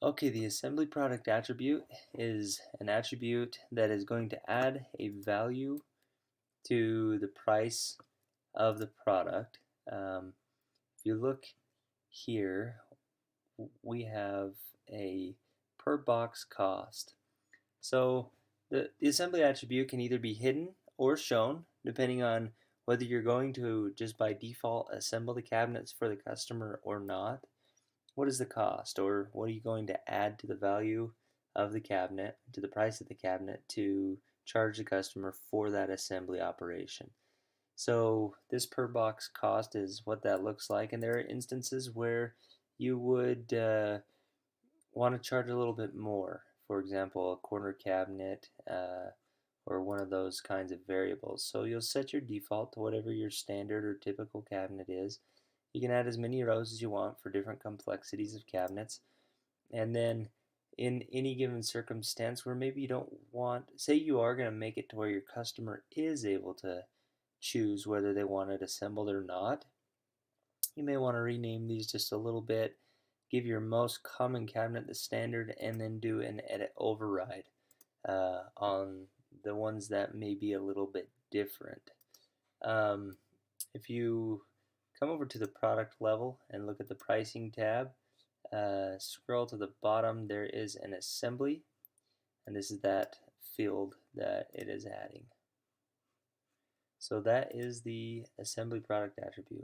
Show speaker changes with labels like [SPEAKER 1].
[SPEAKER 1] Okay, the assembly product attribute is an attribute that is going to add a value to the price of the product. If you look here, we have a per box cost. So the assembly attribute can either be hidden or shown depending on whether you're going to just by default assemble the cabinets for the customer or not. What is the cost, or what are you going to add to the value of the cabinet, to the price of the cabinet, to charge the customer for that assembly operation? So this per box cost is what that looks like, and there are instances where you would want to charge a little bit more. For example, a corner cabinet or one of those kinds of variables. So you'll set your default to whatever your standard or typical cabinet is. You can add as many rows as you want for different complexities of cabinets. And then in any given circumstance where maybe you don't want, say you are going to make it to where your customer is able to choose whether they want it assembled or not, you may want to rename these just a little bit, give your most common cabinet the standard, and then do an edit override on the ones that may be a little bit different. Um, if you come over to the product level and look at the pricing tab, scroll to the bottom, there is an assembly, and this is that field that it is adding. So that is the assembly product attribute.